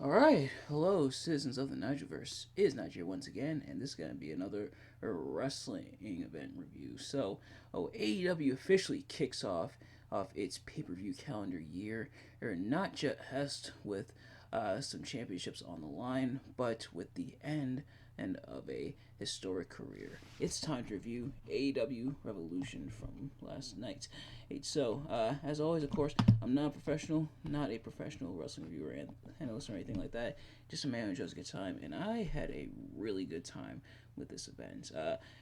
Alright, hello, citizens of the Nigelverse. It is Nigel once again, and this is going to be another wrestling event review. AEW officially kicks off its pay-per-view calendar year, or not just with some championships on the line, but with the end of a historic career. It's time to review AEW Revolution from last night. As always, of course, I'm not a professional wrestling reviewer and analyst or anything like that. Just a man who enjoys a good time, and I had a really good time with this event.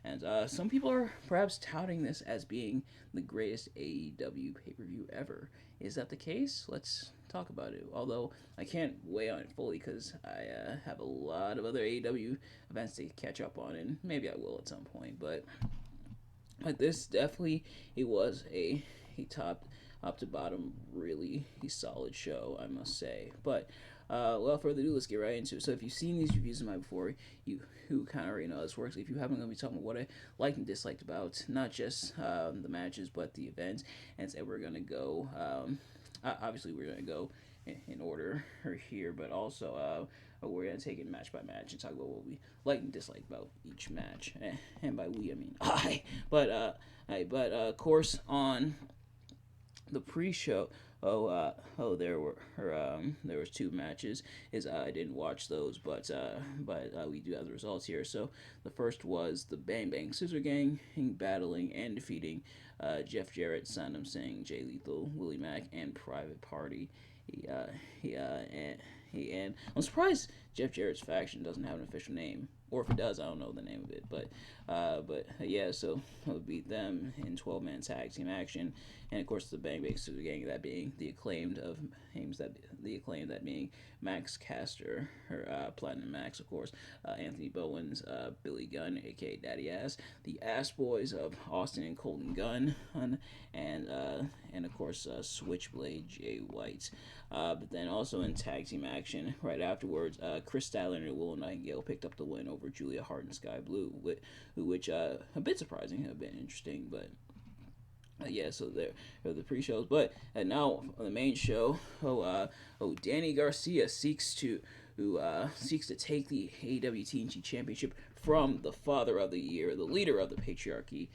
And some people are perhaps touting this as being the greatest AEW pay per view ever. Is that the case? Let's talk about it. Although I can't weigh on it fully because I have a lot of other AEW events to catch up on, and maybe I will at some point. But this definitely it was a top to bottom really solid show, I must say. But without further ado, let's get right into it. So if you've seen these reviews of mine before, you who kind of already know how this works. If you haven't, I'm going to be talking about what I liked and disliked about not just the matches but the events. And so we're going to go. Obviously, we're going to go in order here, but also we're going to take it match by match and talk about what we like and dislike about each match. And by we, I mean I. Of course, on the pre-show, there was two matches. Is I didn't watch those, but we do have the results here. So the first was the Bang Bang Scissor Gang battling and defeating Jeff Jarrett, Sandam Singh, Jay Lethal, Willie Mack, and Private Party. He uh, he uh, and and I'm surprised Jeff Jarrett's faction doesn't have an official name, or if it does, I don't know the name of it. Yeah, so I would beat them in 12-man tag team action, and of course the Bang Bang Scissor Gang, that being the acclaimed of names, that being Max Caster, or Platinum Max, of course, Anthony Bowens, Billy Gunn, aka Daddy Ass, the Ass Boys of Austin and Colton Gunn, and of course Switchblade Jay White. But then also in tag team action, right afterwards, Chris Statler and Willow Nightingale picked up the win over Julia Hart and Sky Blue, which a bit surprising, a bit interesting, but yeah, so there are the pre-shows. But now on the main show, Danny Garcia seeks to take the AEW TNT Championship from the father of the year, the leader of the patriarchy,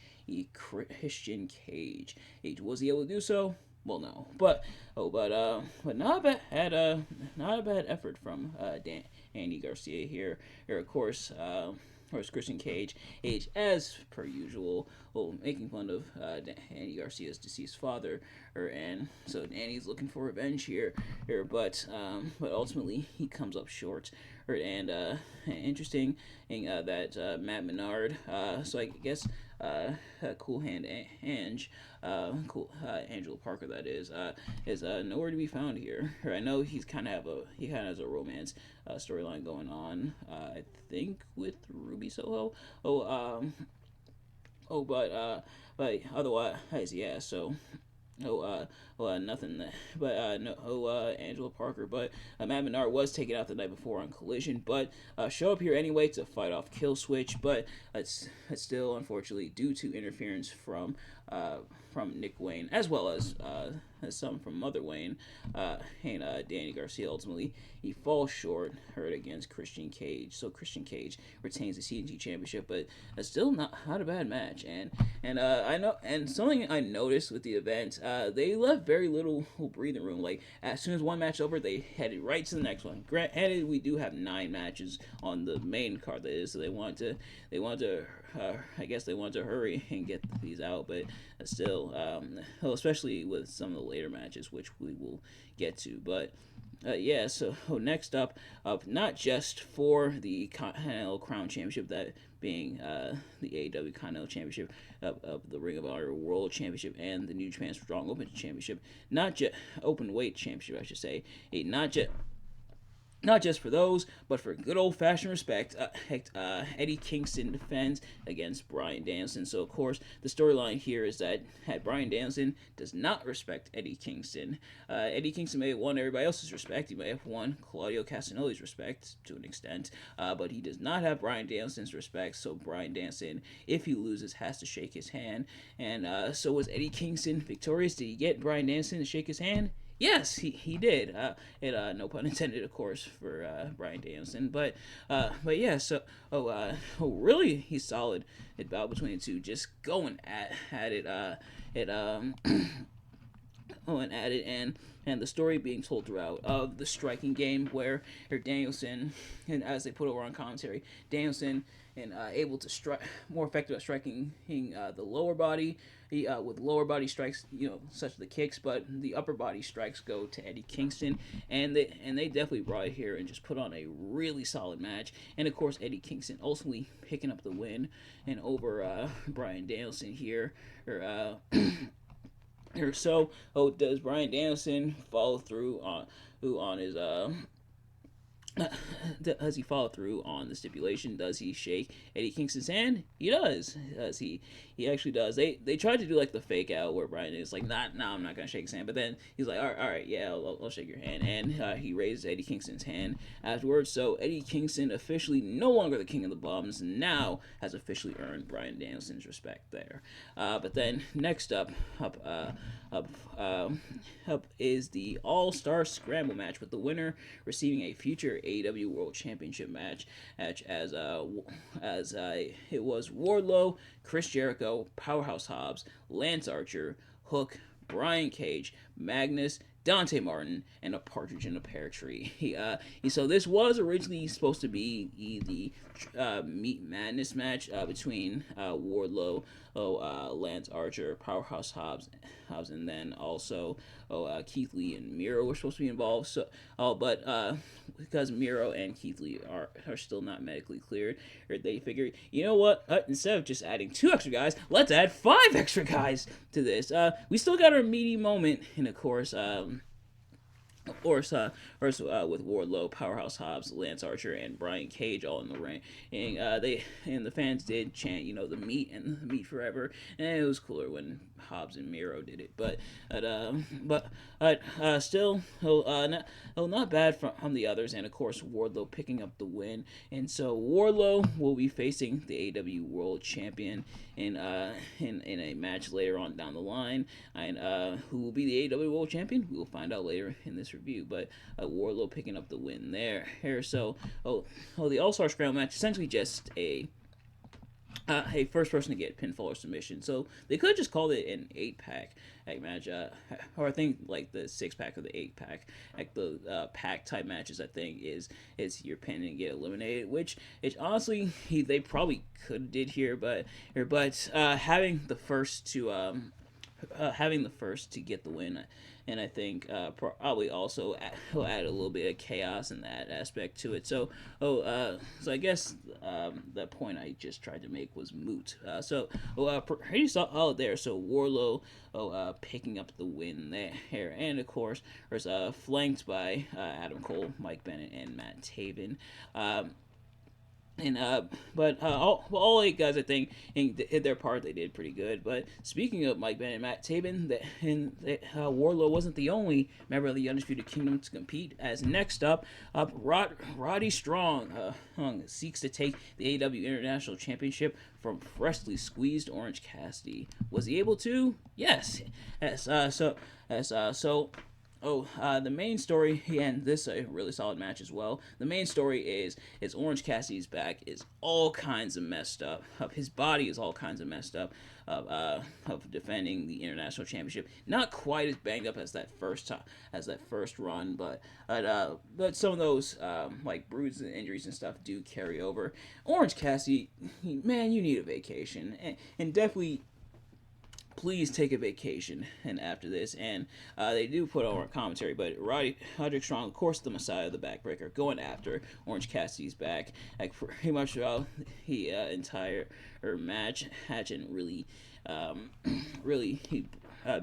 Christian Cage. Was he able to do so? Well, no, but not a bad effort from Danny Garcia here. Here, of course. Christian Cage, as per usual, making fun of Danny Garcia's deceased father, and so Danny's looking for revenge but ultimately he comes up short. Interesting that Matt Menard, so I guess Cool Hand Ange, Angela Parker, that is nowhere to be found here. I know he kind of has a romance storyline going on. I think with Ruby Soho. Oh, oh, but otherwise, yeah. Nothing. No. Angela Parker. But Matt Menard was taken out the night before on Collision, but show up here anyway to fight off Kill Switch. But it's still, unfortunately, due to interference from Nick Wayne, as well as some from Mother Wayne, and Danny Garcia. Ultimately, he falls short, hurt against Christian Cage. So Christian Cage retains the CNG Championship, but still not a bad match. And I know, and something I noticed with the event, they left very little breathing room. Like as soon as one match over, they headed right to the next one. Granted, we do have 9 matches on the main card, that is, so they want to I guess they want to hurry and get these out, but still, especially with some of the later matches, which we will get to. But yeah, so next up, not just for the Continental Crown Championship, that being the AEW Continental Championship, of the Ring of Honor World Championship, and the New Japan Strong Open Championship, not just Open Weight Championship, I should say, not just for those, but for good old fashioned respect, Eddie Kingston defends against Bryan Danielson. So, of course, the storyline here is that Bryan Danielson does not respect Eddie Kingston. Eddie Kingston may have won everybody else's respect. He may have won Claudio Castagnoli's respect to an extent, but he does not have Bryan Danielson's respect. So, Bryan Danielson, if he loses, has to shake his hand. And so, was Eddie Kingston victorious? Did he get Bryan Danielson to shake his hand? Yes, he did. No pun intended, of course, for Bryan Danielson. But yeah. So really, he's solid. It battle between the two, just going at it. It going at it, and the story being told throughout of the striking game where Danielson, and as they put over on commentary, Danielson and able to strike more effective at striking the lower body. With lower body strikes, such as the kicks, but the upper body strikes go to Eddie Kingston, and they definitely brought it here and just put on a really solid match. And of course, Eddie Kingston ultimately picking up the win and over Bryan Danielson here. Or so, does Bryan Danielson follow through on his does he follow through on the stipulation? Does he shake Eddie Kingston's hand? He does. He actually does. They tried to do like the fake out where Bryan is like, nah, I'm not gonna shake his hand. But then he's like, all right, yeah, I'll shake your hand. And he raises Eddie Kingston's hand afterwards. So Eddie Kingston officially no longer the king of the bums. Now has officially earned Bryan Danielson's respect there. But then next up is the All-Star Scramble match, with the winner receiving a future AEW World Championship match as it was Wardlow, Chris Jericho, Powerhouse Hobbs, Lance Archer, Hook, Brian Cage, Magnus, Dante Martin, and a partridge in a pear tree. So this was originally supposed to be the Meat Madness match between Wardlow, Lance Archer, Powerhouse Hobbs, and then also Keith Lee and Miro were supposed to be involved. So, but because Miro and Keith Lee are still not medically cleared, or they figured, you know what? Instead of just adding 2 extra guys, let's add 5 extra guys to this. We still got our meaty moment, and of course. With Wardlow, Powerhouse Hobbs, Lance Archer, and Brian Cage all in the ring, and the fans did chant, the meat forever, and it was cooler when Hobbs and Miro did it, still, not bad from the others, and of course Wardlow picking up the win, and so Wardlow will be facing the AEW World Champion in a match later on down the line, and who will be the AEW World Champion? We will find out later in this review, but Wardlow picking up the win there. So the All-Star Scramble match, essentially just a first person to get pinfall or submission. So they could have just called it an 8-pack match, or I think like the 6-pack or the 8-pack, like the pack type matches. I think is your pin and get eliminated, which honestly they probably could did here, but having the first to get the win. And I think probably also he'll add a little bit of chaos in that aspect to it. So I guess the point I just tried to make was moot. Pretty solid there. So Wardlow picking up the win there, and of course there's flanked by Adam Cole, Mike Bennett, and Matt Taven. All 8 guys, I think, in their part, they did pretty good. But speaking of Mike Bennett and Matt Taven, Wardlow wasn't the only member of the Undisputed Kingdom to compete. As next up, Roddy Strong seeks to take the AEW International Championship from freshly squeezed Orange Cassidy. Was he able to? Yes. The main story, and this is a really solid match as well. The main story is Orange Cassidy's back is all kinds of messed up. His body is all kinds of messed up of defending the international championship. Not quite as banged up as that first run, but some of those like bruises and injuries and stuff do carry over. Orange Cassidy, man, you need a vacation, and definitely. Please take a vacation and after this, and they do put on commentary, but Roderick Strong, of course, the Messiah, the backbreaker, going after Orange Cassidy's back, like pretty much throughout the entire match, and really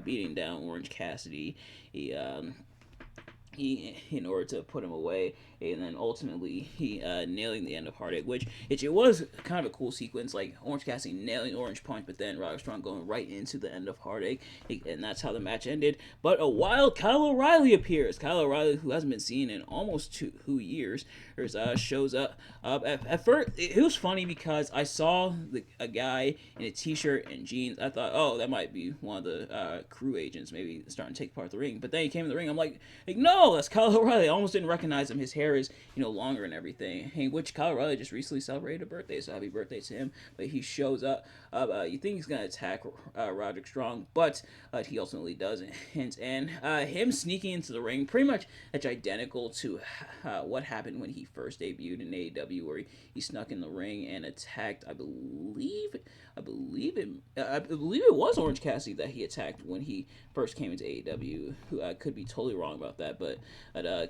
beating down Orange Cassidy. in order to put him away, and then ultimately he nailing the end of Heartache, which it was kind of a cool sequence, like Orange Cassidy nailing Orange Punch, but then Roderick Strong going right into the end of Heartache, and that's how the match ended. But a wild Kyle O'Reilly appears. Kyle O'Reilly, who hasn't been seen in almost 2 years, shows up at first. It was funny because I saw a guy in a t-shirt and jeans. I thought, oh, that might be one of the crew agents, maybe starting to take part of the ring. But then he came in the ring. I'm like, no, that's Kyle O'Reilly. I almost didn't recognize him. His hair is, longer and everything. Which Kyle O'Reilly just recently celebrated a birthday, so happy birthday to him. But he shows up. You think he's gonna attack Roderick Strong, but he ultimately doesn't. And him sneaking into the ring, pretty much it's identical to what happened when he first debuted in AEW, where he snuck in the ring and attacked. I believe it was Orange Cassidy that he attacked when he first came into AEW. Who I could be totally wrong about that, but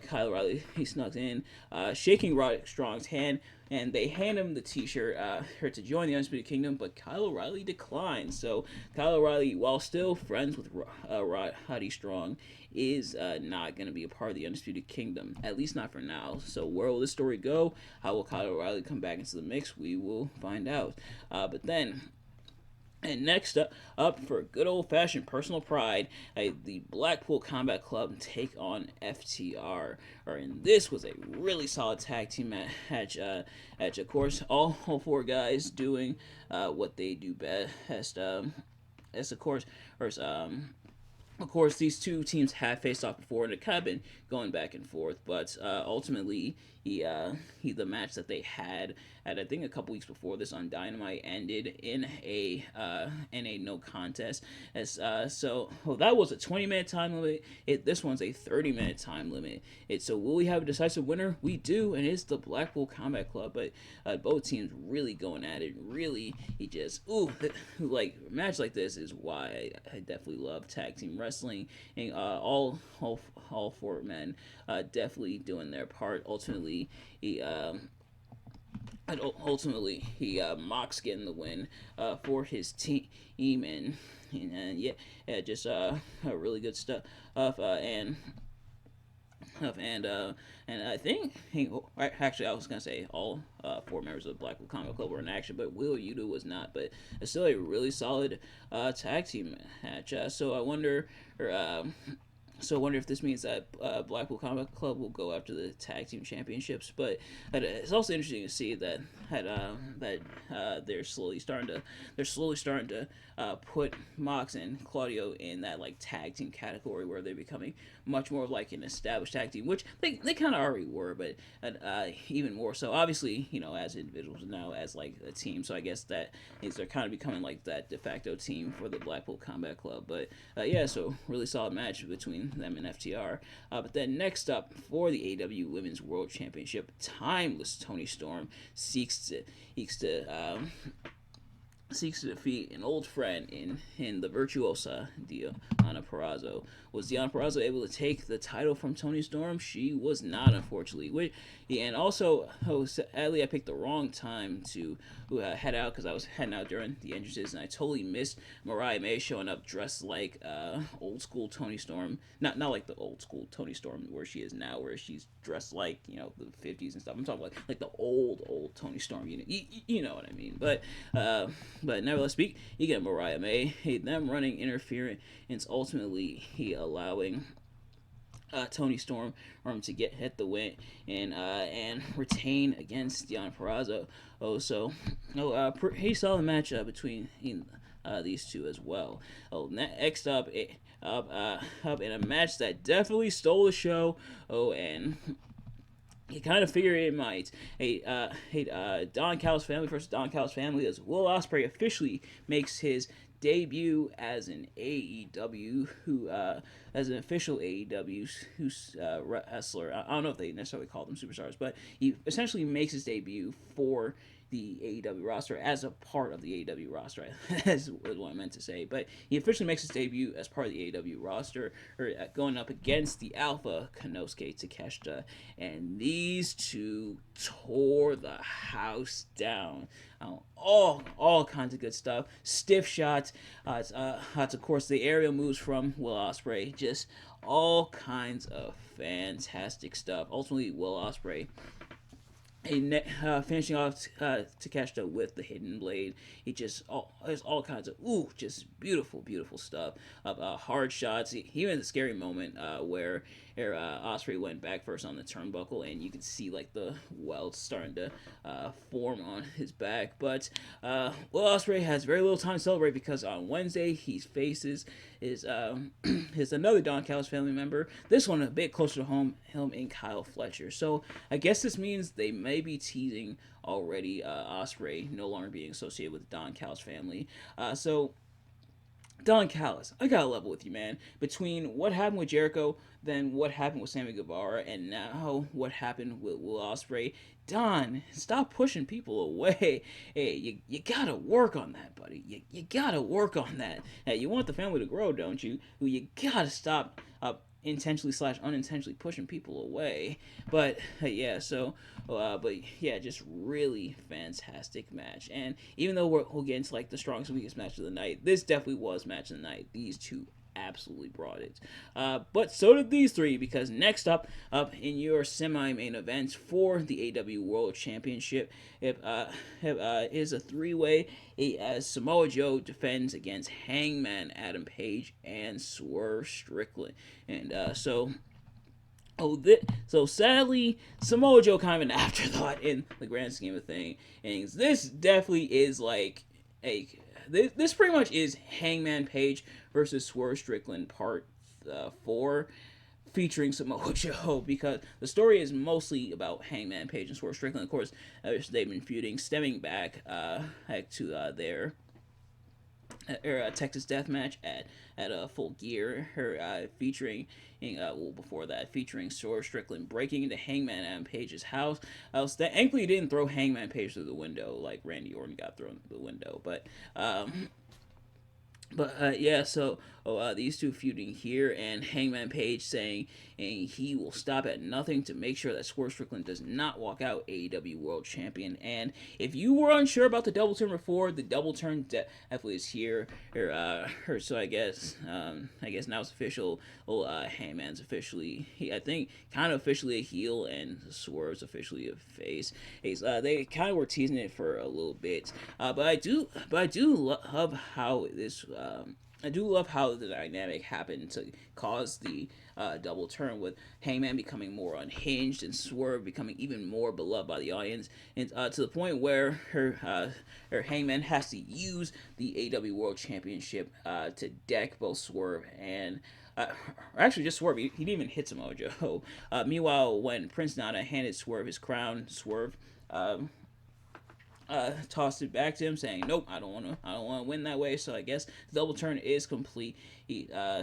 Kyle O'Reilly, he snuck in, shaking Roderick Strong's hand, and they hand him the T-shirt to join the Undisputed Kingdom, but Kyle O'Reilly declines. So Kyle O'Reilly, while still friends with Roddy Strong, is not going to be a part of the Undisputed Kingdom, at least not for now. So where will this story go? How will Kyle O'Reilly come back into the mix? We will find out. But then, and next up for good old-fashioned personal pride, the Blackpool Combat Club take on FTR. And this was a really solid tag team match. Of course, all four guys doing what they do best. As of course, these two teams have faced off before, and it kind of been going back and forth. But ultimately, the match that they had at, I think, a couple weeks before this on Dynamite ended in a no contest. So that was a 20-minute time limit. This one's a 30-minute time limit. So will we have a decisive winner? We do, and it's the Blackpool Combat Club. But both teams really going at it. Really, like a match like this is why I definitely love tag team wrestling, and all four men definitely doing their part. Ultimately, Mox getting the win for his team, and just really good stuff. And I think actually I was gonna say all four members of the Blackpool Combat Club were in action, but Will Yuta was not. But it's still a really solid tag team match. So I wonder. So I wonder if this means that Blackpool Combat Club will go after the tag team championships. But it's also interesting to see that they're slowly starting to put Mox and Claudio in that like tag team category, where they're becoming much more like an established tag team, which they kind of already were, but even more so. Obviously, as individuals, now as like a team. So I guess that means they're kind of becoming like that de facto team for the Blackpool Combat Club. But so really solid match between them and FTR. But then next up for the AEW Women's World Championship, timeless Toni Storm seeks to defeat an old friend in the Virtuosa, Deonna Purrazzo. Was Deonna Purrazzo able to take the title from Toni Storm? She was not, unfortunately. And also, sadly, I picked the wrong time to head out, because I was heading out during the entrances, and I totally missed Mariah May showing up dressed like old school Toni Storm. Not like the old school Toni Storm where she is now, where she's dressed like the 50s and stuff. I'm talking like the old Toni Storm. You know what I mean. But nevertheless, you get Mariah May. Them running interference, ultimately allowing Toni Storm to hit the win and retain against Deonna Purrazzo. Pretty solid match between these two as well. Next up, in a match that definitely stole the show. And you kind of figure it might. Don Callis family versus Don Callis family, as Will Ospreay officially makes his debut as an official AEW wrestler. I don't know if they necessarily call them superstars, but he essentially makes his debut for the AEW roster as a part of the AEW roster. That's what I meant to say. But he officially makes his debut as part of the AEW roster, or going up against the Alpha Konosuke Takeshita, and these two tore the house down. All kinds of good stuff. Stiff shots. Of course the aerial moves from Will Ospreay. Just all kinds of fantastic stuff. Ultimately, Will Ospreay finishing off Takeshita with the hidden blade. There's all kinds of just beautiful stuff. Hard shots, even the scary moment where Ospreay went back first on the turnbuckle, and you can see like the welts starting to form on his back. But Will Ospreay has very little time to celebrate because on Wednesday he faces his another Don Callis family member. This one a bit closer to home in Kyle Fletcher. So I guess this means they may be teasing already Ospreay no longer being associated with the Don Callis family. So Don Callis, I gotta level with you, man. Between what happened with Jericho, then what happened with Sammy Guevara, and now what happened with Will Ospreay, Don, stop pushing people away. Hey, you gotta work on that, buddy. You gotta work on that. Hey, you want the family to grow, don't you? You gotta stop intentionally / unintentionally pushing people away. But just really fantastic match. And even though we'll get into like the strongest and weakest match of the night, this definitely was match of the night. These two absolutely brought it. But so did these three, because next up in your semi-main event for the AEW World Championship is a three-way as Samoa Joe defends against Hangman Adam Page and Swerve Strickland. And so sadly, Samoa Joe kind of an afterthought in the grand scheme of things. This definitely is like this pretty much is Hangman Page versus Swerve Strickland Part 4, featuring Samoa Joe, because the story is mostly about Hangman Page and Swerve Strickland. Of course, they've been feuding, stemming back to their Texas Death Match at Full Gear, featuring before that, featuring Swerve Strickland breaking into Hangman Adam Page's house. Thankfully, he didn't throw Hangman Page through the window like Randy Orton got thrown through the window, but these two feuding here, and Hangman Page saying he will stop at nothing to make sure that Swerve Strickland does not walk out AEW World Champion. And if you were unsure about the double turn before, the double turn definitely is here. So I guess now it's official. Hangman's officially, kind of officially a heel, and Swerve's officially a face. They kind of were teasing it for a little bit, but I do love how this. I do love how the dynamic happened to cause the double turn, with Hangman becoming more unhinged and Swerve becoming even more beloved by the audience, and to the point where her Hangman has to use the AEW World Championship to deck both Swerve and actually just Swerve. He didn't even hit Samoa Joe. Meanwhile, when Prince Nana handed Swerve his crown, Swerve tossed it back to him, saying, "Nope, I don't want to win that way." So I guess the double turn is complete. I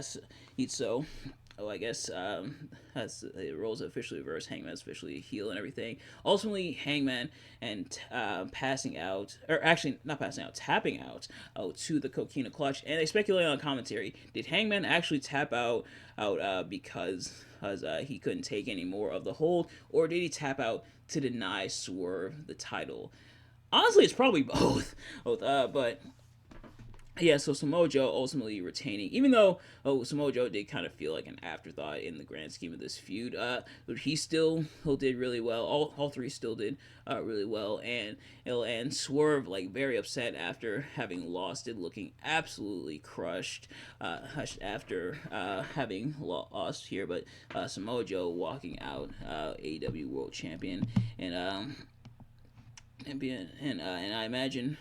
guess the roles officially reversed. Hangman's officially a heel and everything. Ultimately, Hangman and tapping out to the Coquina Clutch, and they speculate on commentary. Did Hangman actually tap out because he couldn't take any more of the hold, or did he tap out to deny Swerve the title? Honestly, it's probably both. But yeah, so Samoa Joe ultimately retaining, even though Samoa Joe did kind of feel like an afterthought in the grand scheme of this feud. He still did really well. All three still did really well, and Swerve, like, very upset after having lost it, looking absolutely crushed after having lost here. But Samoa Joe walking out AEW World Champion, and I imagine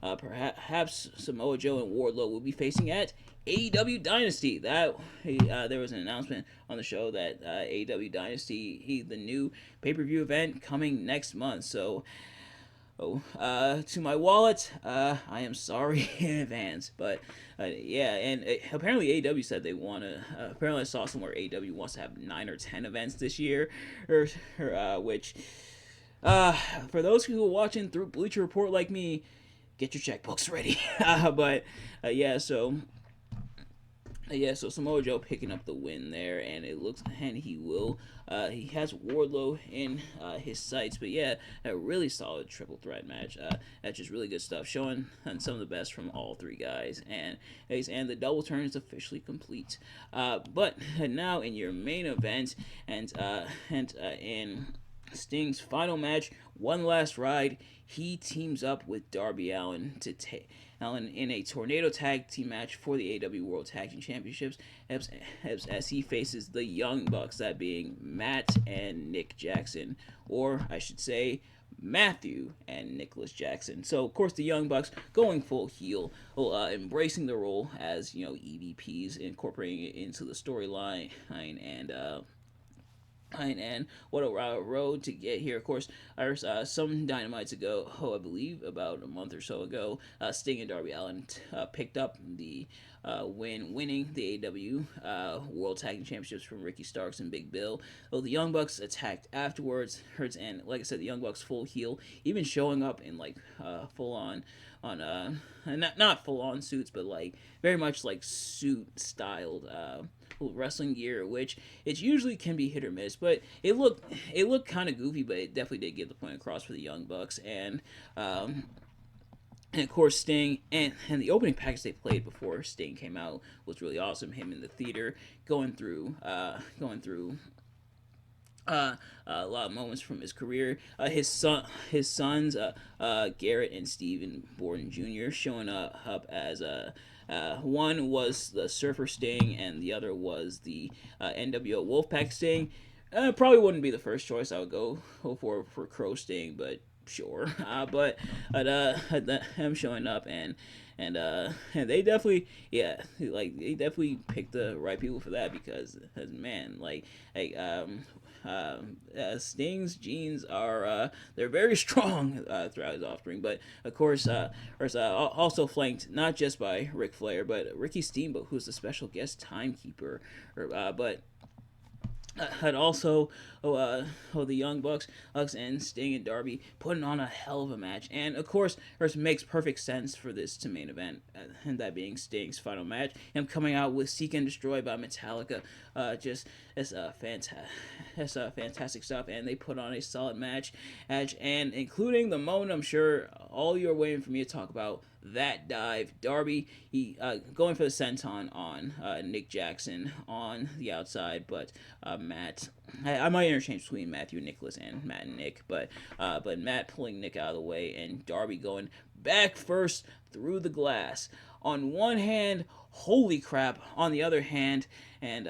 perhaps Samoa Joe and Wardlow will be facing at AEW Dynasty. There was an announcement on the show that AEW Dynasty, the new pay-per-view event coming next month. So, to my wallet, I am sorry in advance. But and apparently AEW said they want to. Apparently, I saw somewhere AEW wants to have 9 or 10 events this year, which. Uh, for those who are watching through Bleacher Report like me, get your checkbooks ready. But yeah, so Samoa Joe picking up the win there, and it looks, and he will. He has Wardlow in his sights, but yeah, a really solid triple threat match. That's just really good stuff, showing some of the best from all three guys, and the double turn is officially complete. But now in your main event, in Sting's final match, one last ride, he teams up with Darby Allin to take Allen in a tornado tag team match for the AEW World Tag Team Championships as he faces the Young Bucks, that being Matt and Nick Jackson, or I should say Matthew and Nicholas Jackson. So of course the Young Bucks going full heel, embracing the role as EVPs, incorporating it into the storyline, and what a road to get here. Of course, there's some dynamites ago, I believe about a month or so ago, Sting and Darby Allin picked up the winning the AEW World Tag Team Championships from Ricky Starks and Big Bill. Though the Young Bucks attacked afterwards, and like I said, the Young Bucks full heel, even showing up in like full on not full on suits, but like very much like suit styled wrestling gear, which it usually can be hit or miss, but it looked kind of goofy, but it definitely did get the point across for the Young Bucks. And of course Sting, and the opening package they played before Sting came out was really awesome. Him in the theater going through a lot of moments from his career. His sons, Garrett and Steven Borden Jr. showing up as one was the Surfer Sting, and the other was the NWO Wolfpack Sting. Probably wouldn't be the first choice I would go for Crow Sting, but sure. But him showing up, and they definitely, yeah, like they definitely picked the right people for that, because man, Sting's genes are they're very strong throughout his offspring. But of course, also flanked not just by Ric Flair, but Ricky Steamboat, who's the special guest timekeeper. But had also the Young Bucks and Sting and Darby putting on a hell of a match, and of course it makes perfect sense for this to main event, and that being Sting's final match, him coming out with Seek and Destroy by Metallica. Just it's fantastic stuff, and they put on a solid match, and including the moment I'm sure all you're waiting for me to talk about, that dive. Darby, he going for the senton on Nick Jackson on the outside, but Matt, I might interchange between Matthew and Nicholas and Matt and Nick, but Matt pulling Nick out of the way, and Darby going back first through the glass. On one hand, holy crap. On the other hand, and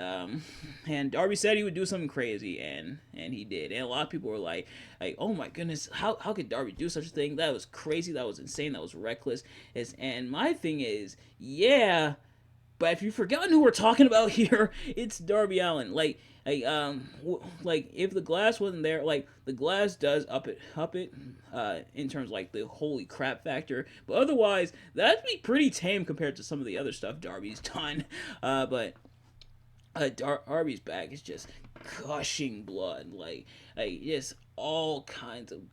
Darby said he would do something crazy, and he did. And a lot of people were like, oh my goodness, how could Darby do such a thing? That was crazy. That was insane. That was reckless. And my thing is, yeah, but if you've forgotten who we're talking about here, it's Darby Allin. Like if the glass wasn't there, like the glass does up it, in terms of like the holy crap factor. But otherwise, that'd be pretty tame compared to some of the other stuff Darby's done. But Darby's back is just gushing blood, like just all kinds of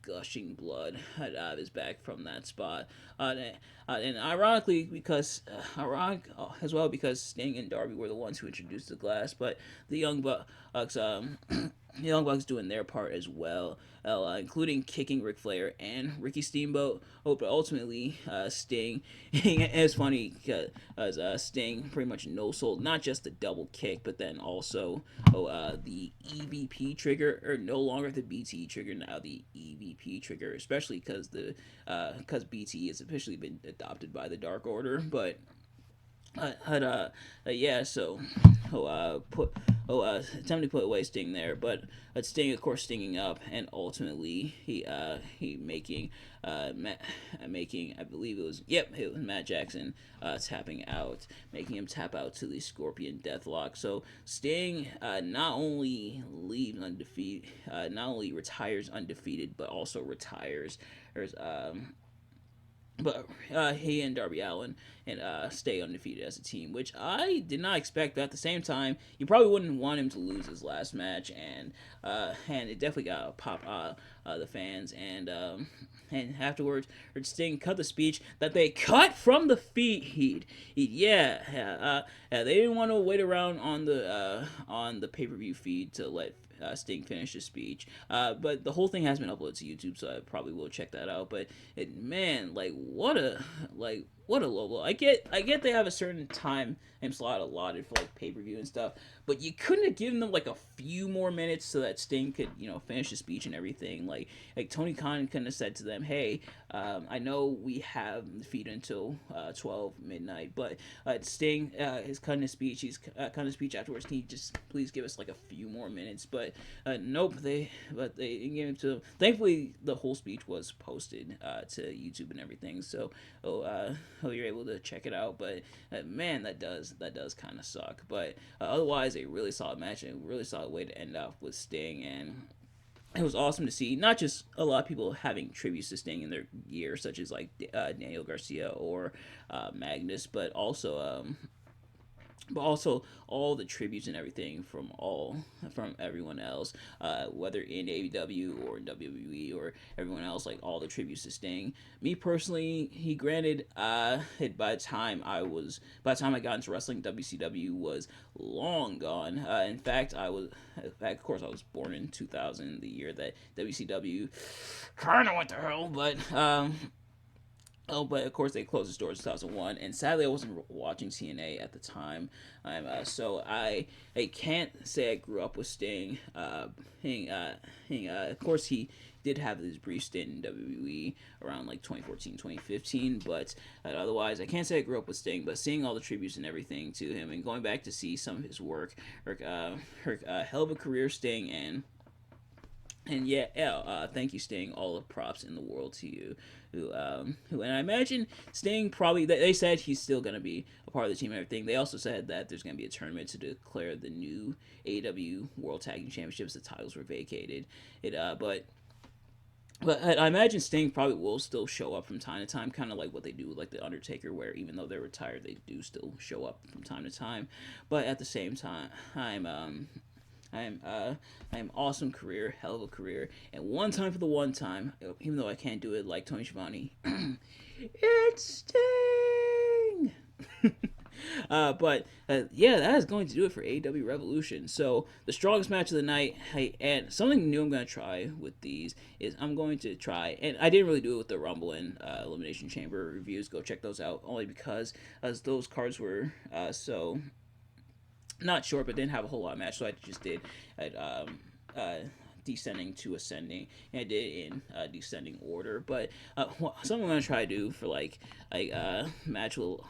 gushing blood out of his back from that spot. And ironically, because ironic as well, because Sting and Darby were the ones who introduced the glass, but the Young Bucks, the Young Bucks doing their part as well, including kicking Ric Flair and Ricky Steamboat. But ultimately, Sting, it's funny because Sting pretty much no-sold not just the double kick, but then also the EVP trigger, or no longer the BTE trigger, now the EVP trigger, especially because BTE has officially been adopted by the Dark Order. But yeah, so time to put away Sting there, but Sting, of course, stinging up, and ultimately he making I believe it was Matt Jackson tapping out, making him tap out to the Scorpion Deathlock. So Sting not only leaves undefeated, not only retires undefeated, but also retires. There's but he and Darby Allin and stay undefeated as a team, which I did not expect. But at the same time, you probably wouldn't want him to lose his last match, and it definitely got a pop the fans. And afterwards, Sting cut the speech that they cut from the feed. They didn't want to wait around on the pay per view feed to let Sting finish his speech. But the whole thing has been uploaded to YouTube, so I probably will check that out. But man, what a low blow. I get they have a certain time and slot allotted for like pay per view and stuff, but you couldn't have given them like a few more minutes so that Sting could finish his speech and everything. Like Tony Khan couldn't have said to them, hey, I know we have the feed until 12 midnight, but Sting is cutting his speech. He's cutting his speech afterwards. Can you just please give us like a few more minutes? But nope, they gave it to him. Thankfully, the whole speech was posted to YouTube and everything, so you're able to check it out. But man, that does kind of suck. But otherwise, a really solid match and a really solid way to end off with Sting. And it was awesome to see not just a lot of people having tributes to Sting in their gear, such as like Daniel Garcia or Magnus, but also all the tributes and everything from everyone else, whether in AEW or in WWE or everyone else, like all the tributes to Sting. Me personally, he granted, by the time I got into wrestling, WCW was long gone. In fact, of course, I was born in 2000, the year that WCW kind of went to hell, but. But of course they closed its doors in 2001, and sadly I wasn't watching TNA at the time. So I can't say I grew up with Sting. Of course he did have this brief stint in WWE around like 2014, 2015, but otherwise I can't say I grew up with Sting. But seeing all the tributes and everything to him, and going back to see some of his work, hell of a career, Sting, and thank you, Sting. All the props in the world to you. And I imagine Sting probably. They said he's still gonna be a part of the team and everything. They also said that there's gonna be a tournament to declare the new AEW World Tag Team Championships. The titles were vacated. But I imagine Sting probably will still show up from time to time, kind of like what they do with like the Undertaker, where even though they're retired, they do still show up from time to time. But at the same time, I'm awesome career, hell of a career, and one time for the one time, even though I can't do it like Tony Schiavone, it's Sting. Yeah, that is going to do it for AEW Revolution. So the strongest match of the night, and something new I'm going to try with these is I'm going to try, and I didn't really do it with the Rumble and Elimination Chamber reviews. Go check those out, only because as those cards were so not short, but didn't have a whole lot of match, so I just did descending to ascending, and I did it in descending order. But something I'm gonna try to do for match with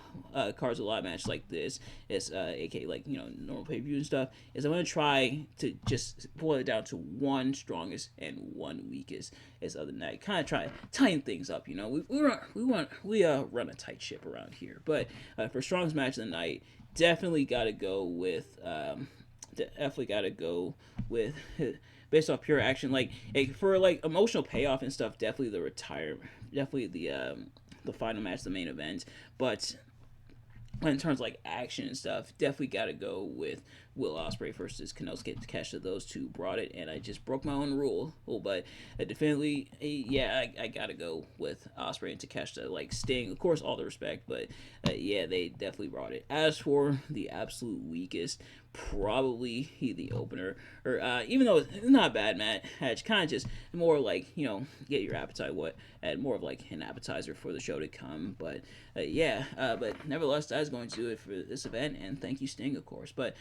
cards with a lot of matches like this is aka like normal pay per view and stuff, is I'm gonna try to just boil it down to one strongest and one weakest as other night. Kind of try to tighten things up. We run a tight ship around here. But for strongest match of the night, definitely gotta go with based off pure action, for emotional payoff and stuff. Definitely the final match, the main event. But in terms of action and stuff, definitely gotta go with Will Ospreay versus Konosuke Takeshita. Those two brought it, and I just broke my own rule. But definitely, I gotta go with Ospreay and Takeshita. Sting, of course, all the respect, but they definitely brought it. As for the absolute weakest, probably the opener, or even though it's not a bad match, kind of just more get your appetite and more of an appetizer for the show to come. But but nevertheless, that is going to do it for this event, and thank you, Sting, of course. But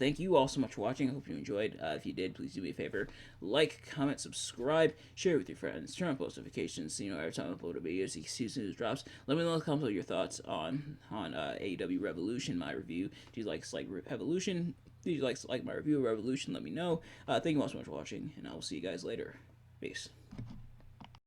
thank you all so much for watching. I hope you enjoyed. If you did, please do me a favor, like, comment, subscribe, share it with your friends, turn on post notifications so every time I upload a video, so you can see as soon as it drops. Let me know in the comments your thoughts on AEW Revolution, my review. Do you like Revolution? Did you like my review of Revolution? Let me know. Thank you all so much for watching, and I will see you guys later. Peace.